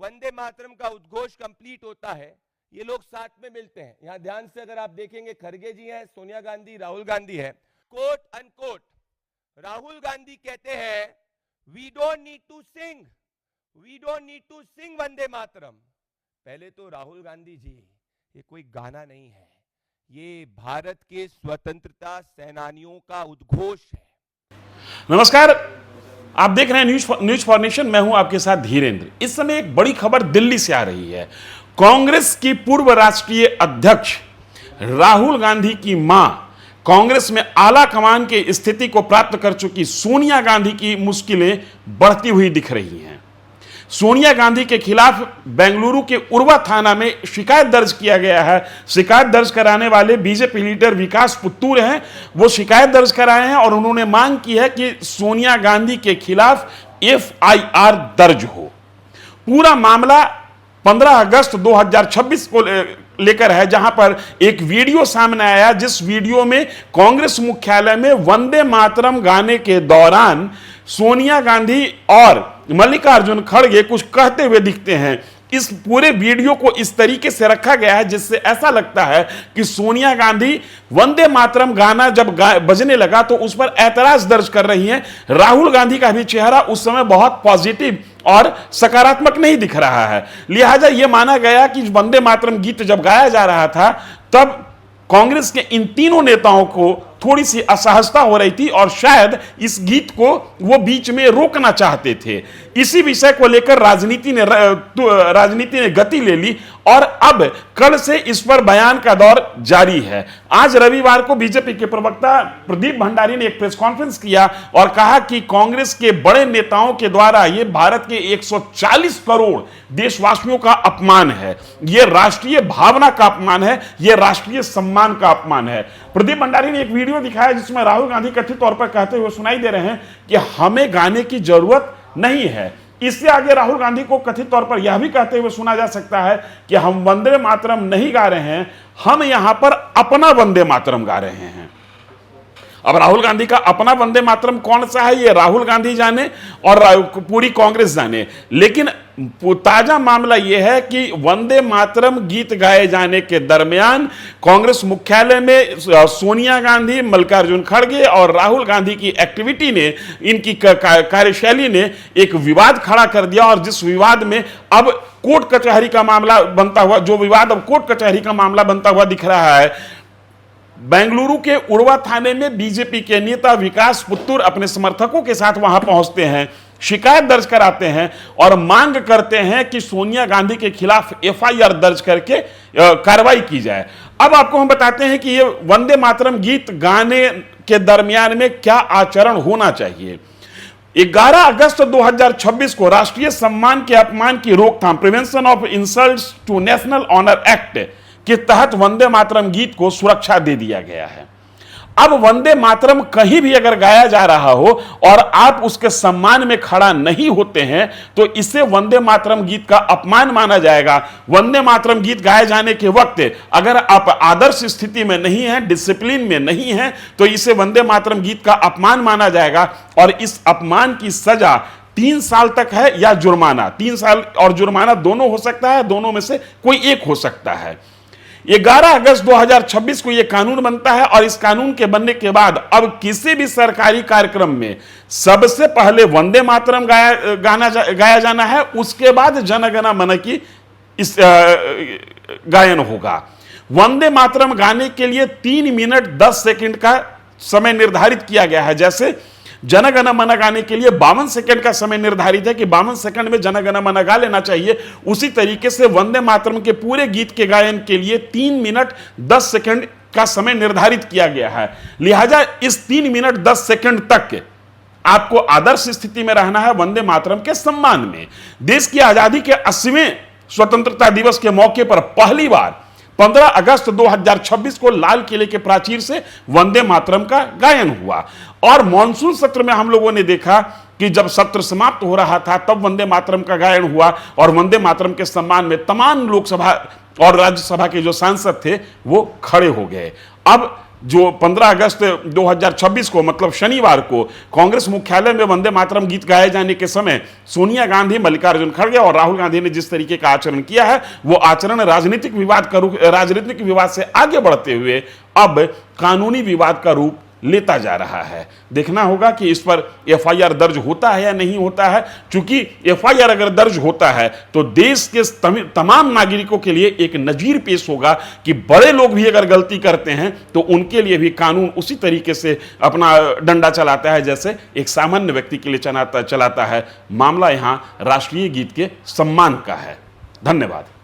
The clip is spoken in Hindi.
वंदे मातरम का उद्घोष कंप्लीट होता है, ये लोग साथ में मिलते हैं। यहां ध्यान से अगर आप देखेंगे, खड़गे जी हैं, सोनिया गांधी, राहुल गांधी है। कोट अनकोट राहुल गांधी कहते हैं, we don't need to sing Vande Mataram. पहले तो राहुल गांधी जी, ये कोई गाना नहीं है, ये भारत के स्वतंत्रता सेनानियों का उद्घोष है। नमस्कार, आप देख रहे हैं न्यूज फॉर नेशन। मैं हूं आपके साथ धीरेन्द्र। इस समय एक बड़ी खबर दिल्ली से आ रही है। कांग्रेस की पूर्व राष्ट्रीय अध्यक्ष राहुल गांधी की मां, कांग्रेस में आला कमान की स्थिति को प्राप्त कर चुकी सोनिया गांधी की मुश्किलें बढ़ती हुई दिख रही हैं। सोनिया गांधी के खिलाफ बेंगलुरु के उर्वा थाना में शिकायत दर्ज किया गया है। शिकायत दर्ज कराने वाले बीजेपी लीडर विकास पुत्तूर हैं। वो शिकायत दर्ज कराए हैं और उन्होंने मांग की है कि सोनिया गांधी के खिलाफ एफआईआर दर्ज हो। पूरा मामला 15 अगस्त 2026 को लेकर है, जहां पर एक वीडियो सामने आया, जिस वीडियो में कांग्रेस मुख्यालय में वंदे मातरम गाने के दौरान सोनिया गांधी और मल्लिकार्जुन खड़गे कुछ कहते हुए दिखते हैं। इस पूरे वीडियो को इस तरीके से रखा गया है जिससे ऐसा लगता है कि सोनिया गांधी वंदे मातरम गाना जब बजने लगा तो उस पर ऐतराज दर्ज कर रही हैं। राहुल गांधी का भी चेहरा उस समय बहुत पॉजिटिव और सकारात्मक नहीं दिख रहा है। लिहाजा यह माना गया कि वंदे मातरम गीत जब गाया जा रहा था तब कांग्रेस के इन तीनों नेताओं को थोड़ी सी असहजता हो रही थी और शायद इस गीत को वो बीच में रोकना चाहते थे। इसी विषय को लेकर राजनीति ने गति ले ली और अब कल से इस पर बयान का दौर जारी है। आज रविवार को बीजेपी के प्रवक्ता प्रदीप भंडारी ने एक प्रेस कॉन्फ्रेंस किया और कहा कि कांग्रेस के बड़े नेताओं के द्वारा ये भारत के 140 करोड़ देशवासियों का अपमान है, ये राष्ट्रीय भावना का अपमान है, ये राष्ट्रीय सम्मान का अपमान है। प्रदीप भंडारी ने एक वीडियो दिखाया जिसमें राहुल गांधी कथित तौर पर कहते हुए सुनाई दे रहे हैं कि हमें गाने की जरूरत नहीं है। इससे आगे राहुल गांधी को कथित तौर पर यह भी कहते हुए सुना जा सकता है कि हम वंदे मातरम नहीं गा रहे हैं, हम यहां पर अपना वंदे मातरम गा रहे हैं। अब राहुल गांधी का अपना वंदे मातरम कौन सा है, ये राहुल गांधी जाने और पूरी कांग्रेस जाने। लेकिन ताजा मामला यह है कि वंदे मातरम गीत गाए जाने के दरमियान कांग्रेस मुख्यालय में सोनिया गांधी, मल्लिकार्जुन खड़गे और राहुल गांधी की एक्टिविटी ने, इनकी कार्यशैली ने एक विवाद खड़ा कर दिया और जिस विवाद में अब कोर्ट कचहरी का मामला बनता हुआ, जो विवाद अब कोर्ट कचहरी का मामला बनता हुआ दिख रहा है। बेंगलुरु के उर्वा थाने में बीजेपी के नेता विकास पुत्तूर अपने समर्थकों के साथ वहां पहुंचते हैं, शिकायत दर्ज कराते हैं और मांग करते हैं कि सोनिया गांधी के खिलाफ एफआईआर दर्ज करके कार्रवाई की जाए। अब आपको हम बताते हैं कि ये वंदे मातरम गीत गाने के दरमियान में क्या आचरण होना चाहिए। 11 अगस्त 2026 को राष्ट्रीय सम्मान के अपमान की रोकथाम, prevention of insults to national honour act के तहत वंदे मातरम गीत को सुरक्षा दे दिया गया है। अब वंदे मातरम कहीं भी अगर गाया जा रहा हो और आप उसके सम्मान में खड़ा नहीं होते हैं तो इसे वंदे मातरम गीत का अपमान माना जाएगा। वंदे मातरम गीत गाए जाने के वक्त अगर आप आदर्श स्थिति में नहीं हैं, डिसिप्लिन में नहीं हैं, तो इसे वंदे मातरम गीत का अपमान माना जाएगा और इस अपमान की सजा 3 साल तक है या जुर्माना। 3 साल और जुर्माना दोनों हो सकता है, दोनों में से कोई एक हो सकता है। 11 अगस्त 2026 को यह कानून बनता है और इस कानून के बनने के बाद अब किसी भी सरकारी कार्यक्रम में सबसे पहले वंदे मातरम गाया जाना है, उसके बाद जन गण मन की इस गायन होगा। वंदे मातरम गाने के लिए 3 मिनट 10 सेकंड का समय निर्धारित किया गया है। जैसे जन गण मन गाने के लिए 52 सेकंड का समय निर्धारित है कि 52 सेकंड में जन गण मन गा लेना चाहिए, उसी तरीके से वंदे मातरम के पूरे गीत के गायन के लिए 3 मिनट 10 सेकंड का समय निर्धारित किया गया है। लिहाजा इस 3 मिनट 10 सेकंड तक आपको आदर्श स्थिति में रहना है वंदे मातरम के सम्मान में। देश की आजादी के 80वें स्वतंत्रता दिवस के मौके पर पहली बार 15 अगस्त 2026 को लाल किले के प्राचीर से वंदे मातरम का गायन हुआ और मॉनसून सत्र में हम लोगों ने देखा कि जब सत्र समाप्त हो रहा था तब वंदे मातरम का गायन हुआ और वंदे मातरम के सम्मान में तमाम लोकसभा और राज्यसभा के जो सांसद थे वो खड़े हो गए। अब जो 15 अगस्त 2026 को मतलब शनिवार को कांग्रेस मुख्यालय में वंदे मातरम गीत गाए जाने के समय सोनिया गांधी, मल्लिकार्जुन खड़गे और राहुल गांधी ने जिस तरीके का आचरण किया है, वो आचरण राजनीतिक विवाद से आगे बढ़ते हुए अब कानूनी विवाद का रूप लेता जा रहा है। देखना होगा कि इस पर एफआईआर दर्ज होता है या नहीं होता है। चूंकि एफआईआर अगर दर्ज होता है तो देश के तमाम नागरिकों के लिए एक नजीर पेश होगा कि बड़े लोग भी अगर गलती करते हैं तो उनके लिए भी कानून उसी तरीके से अपना डंडा चलाता है जैसे एक सामान्य व्यक्ति के लिए चलाता है। मामला यहां राष्ट्रीय गीत के सम्मान का है। धन्यवाद।